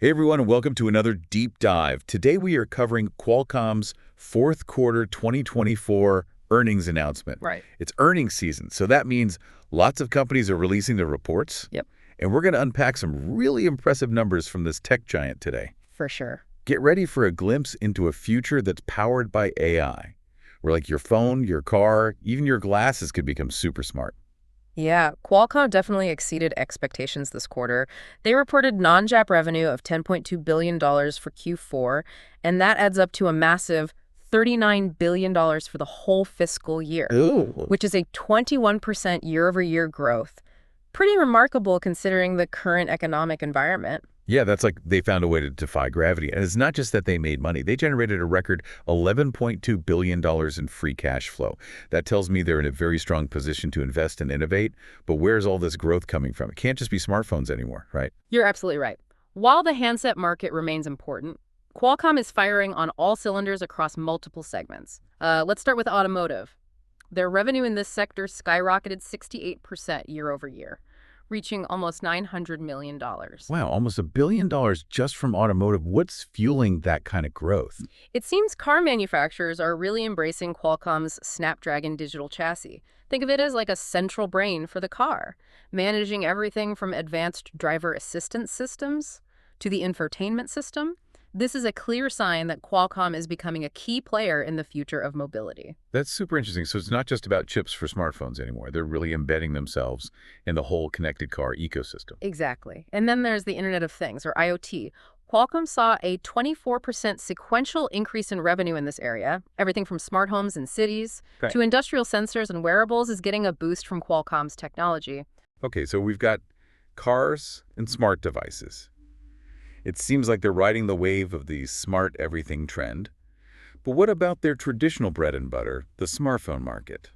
Hey everyone, and welcome to another deep dive. Today we are covering Qualcomm's fourth quarter 2024 earnings announcement. Right. It's earnings season, so that means lots of companies are releasing their reports. Yep. And we're going to unpack some really impressive numbers from this tech giant today. For sure. Get ready for a glimpse into a future that's powered by AI, where like your phone, your car, even your glasses could become super smart. Yeah, Qualcomm definitely exceeded expectations this quarter. They reported non-GAAP revenue of $10.2 billion for Q4, and that adds up to a massive $39 billion for the whole fiscal year, Ooh. which is a 21% year-over-year growth. Pretty remarkable considering the current economic environment. Yeah, that's like they found a way to defy gravity. And it's not just that they made money. They generated a record $11.2 billion in free cash flow. That tells me they're in a very strong position to invest and innovate. But where's all this growth coming from? It can't just be smartphones anymore, right? You're absolutely right. While the handset market remains important, Qualcomm is firing on all cylinders across multiple segments. Let's start with automotive. Their revenue in this sector skyrocketed 68% year over year, reaching almost $900 million. Wow, almost $1 billion just from automotive. What's fueling that kind of growth? It seems car manufacturers are really embracing Qualcomm's Snapdragon digital chassis. Think of it as like a central brain for the car, managing everything from advanced driver assistance systems to the infotainment system. This is a clear sign that Qualcomm is becoming a key player in the future of mobility. That's super interesting. So it's not just about chips for smartphones anymore. They're really embedding themselves in the whole connected car ecosystem. Exactly. And then there's the Internet of Things, or IoT. Qualcomm saw a 24% sequential increase in revenue in this area. Everything from smart homes and cities Okay. to industrial sensors and wearables is getting a boost from Qualcomm's technology. Okay, so we've got cars and smart devices. It seems like they're riding the wave of the smart everything trend. But what about their traditional bread and butter, the smartphone market?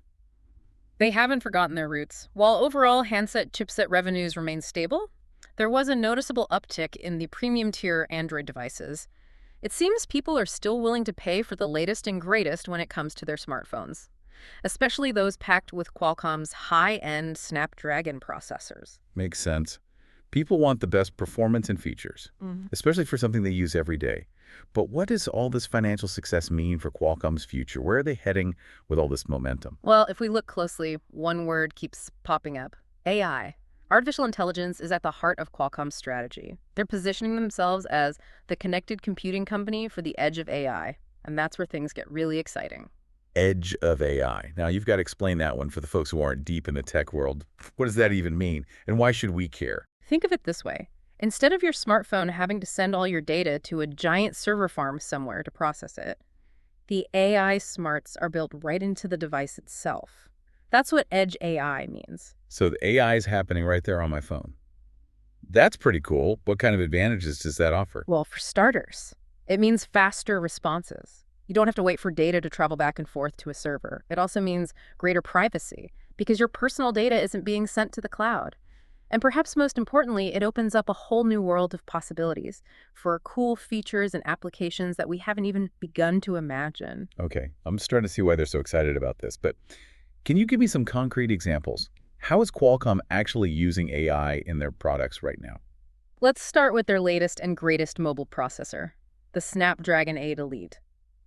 They haven't forgotten their roots. While overall handset chipset revenues remain stable, there was a noticeable uptick in the premium-tier Android devices. It seems people are still willing to pay for the latest and greatest when it comes to their smartphones, especially those packed with Qualcomm's high-end Snapdragon processors. Makes sense. People want the best performance and features, especially for something they use every day. But what does all this financial success mean for Qualcomm's future? Where are they heading with all this momentum? Well, if we look closely, one word keeps popping up: AI. Artificial intelligence is at the heart of Qualcomm's strategy. They're positioning themselves as the connected computing company for the edge of AI, and that's where things get really exciting. Edge of AI. Now, you've got to explain that one for the folks who aren't deep in the tech world. What does that even mean? And why should we care? Think of it this way. Instead of your smartphone having to send all your data to a giant server farm somewhere to process it, the AI smarts are built right into the device itself. That's what edge AI means. So the AI is happening right there on my phone. That's pretty cool. What kind of advantages does that offer? Well, for starters, it means faster responses. You don't have to wait for data to travel back and forth to a server. It also means greater privacy because your personal data isn't being sent to the cloud. And perhaps most importantly, it opens up a whole new world of possibilities for cool features and applications that we haven't even begun to imagine. Okay, I'm starting to see why they're so excited about this, but can you give me some concrete examples? How is Qualcomm actually using AI in their products right now? Let's start with their latest and greatest mobile processor, the Snapdragon 8 Elite.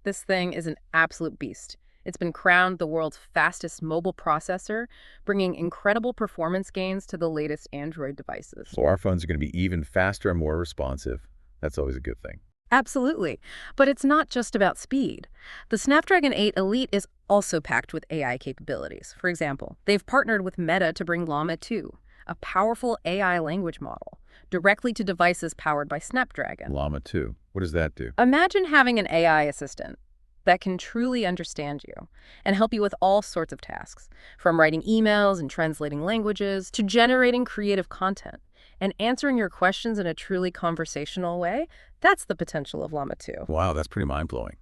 This thing is an absolute beast. It's been crowned the world's fastest mobile processor, bringing incredible performance gains to the latest Android devices. So our phones are going to be even faster and more responsive. That's always a good thing. Absolutely. But it's not just about speed. The Snapdragon 8 Elite is also packed with AI capabilities. For example, they've partnered with Meta to bring Llama 2, a powerful AI language model, directly to devices powered by Snapdragon. Llama 2. What does that do? Imagine having an AI assistant that can truly understand you and help you with all sorts of tasks, from writing emails and translating languages to generating creative content and answering your questions in a truly conversational way. That's the potential of Llama 2. Wow, that's pretty mind-blowing.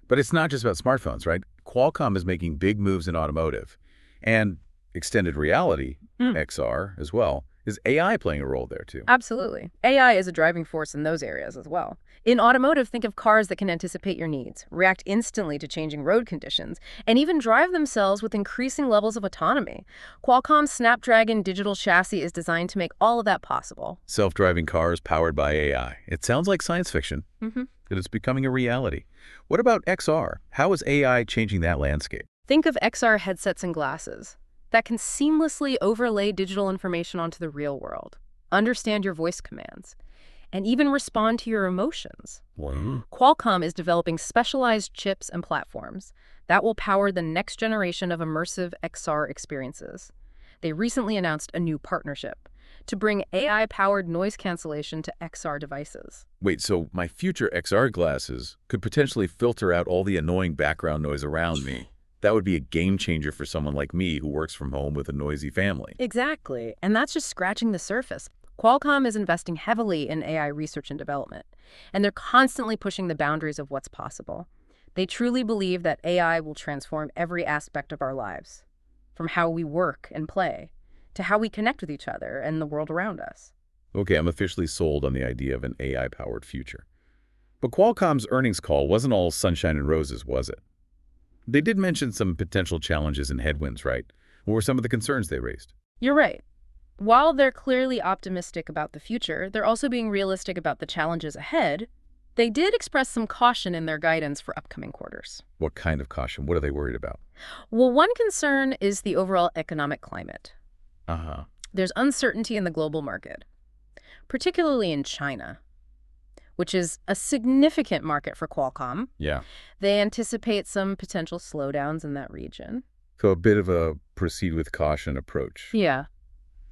But it's not just about smartphones, right? Qualcomm is making big moves in automotive and extended reality, XR, as well. Is AI playing a role there too? Absolutely. AI is a driving force in those areas as well. In automotive, think of cars that can anticipate your needs, react instantly to changing road conditions, and even drive themselves with increasing levels of autonomy. Qualcomm's Snapdragon digital chassis is designed to make all of that possible. Self-driving cars powered by AI. It sounds like science fiction, hmm but it's becoming a reality. What about XR? How is AI changing that landscape? Think of XR headsets and glasses that can seamlessly overlay digital information onto the real world, understand your voice commands, and even respond to your emotions. Wow. Qualcomm is developing specialized chips and platforms that will power the next generation of immersive XR experiences. They recently announced a new partnership to bring AI-powered noise cancellation to XR devices. Wait, so my future XR glasses could potentially filter out all the annoying background noise around me. That would be a game changer for someone like me who works from home with a noisy family. Exactly, and that's just scratching the surface. Qualcomm is investing heavily in AI research and development, and they're constantly pushing the boundaries of what's possible. They truly believe that AI will transform every aspect of our lives, from how we work and play, to how we connect with each other and the world around us. Okay, I'm officially sold on the idea of an AI-powered future. But Qualcomm's earnings call wasn't all sunshine and roses, was it? They did mention some potential challenges and headwinds, right? What were some of the concerns they raised? You're right. While they're clearly optimistic about the future, they're also being realistic about the challenges ahead. They did express some caution in their guidance for upcoming quarters. What kind of caution? What are they worried about? Well, one concern is the overall economic climate. Uh-huh. There's uncertainty in the global market, particularly in China, which is a significant market for Qualcomm. Yeah. They anticipate some potential slowdowns in that region. So a bit of a proceed with caution approach, Yeah,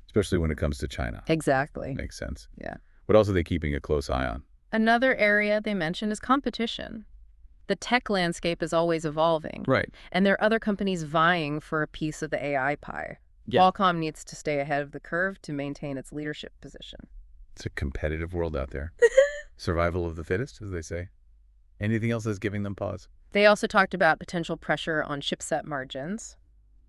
especially when it comes to China. exactly. Makes sense. Yeah. What else are they keeping a close eye on? Another area they mention is competition. The tech landscape is always evolving, Right. and there are other companies vying for a piece of the AI pie. Yeah. Qualcomm needs to stay ahead of the curve to maintain its leadership position. It's a competitive world out there. Survival of the fittest, as they say. Anything else that's giving them pause? They also talked about potential pressure on chipset margins.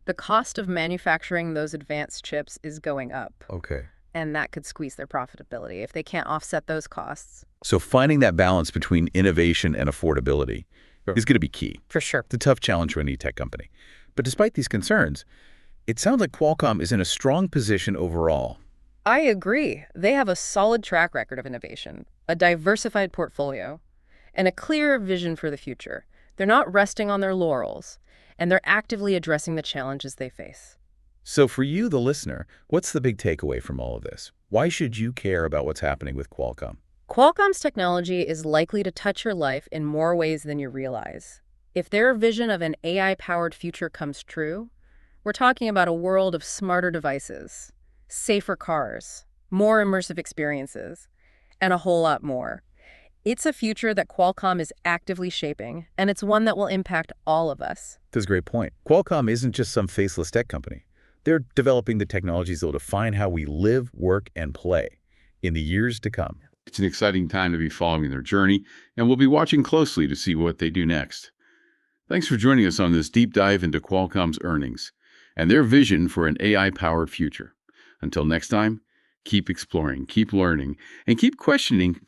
The cost of manufacturing those advanced chips is going up, Okay. and that could squeeze their profitability if they can't offset those costs. So finding that balance between innovation and affordability is going to be key. For sure. It's a tough challenge for any tech company. But despite these concerns, it sounds like Qualcomm is in a strong position overall. I agree. They have a solid track record of innovation, a diversified portfolio, and a clear vision for the future. They're not resting on their laurels, and they're actively addressing the challenges they face. So for you, the listener, what's the big takeaway from all of this? Why should you care about what's happening with Qualcomm? Qualcomm's technology is likely to touch your life in more ways than you realize. If their vision of an AI-powered future comes true, we're talking about a world of smarter devices, safer cars, more immersive experiences, and a whole lot more. It's a future that Qualcomm is actively shaping, and it's one that will impact all of us. That's a great point. Qualcomm isn't just some faceless tech company. They're developing the technologies that will define how we live, work, and play in the years to come. It's an exciting time to be following their journey, and we'll be watching closely to see what they do next. Thanks for joining us on this deep dive into Qualcomm's earnings and their vision for an AI-powered future. Until next time, keep exploring, keep learning, and keep questioning to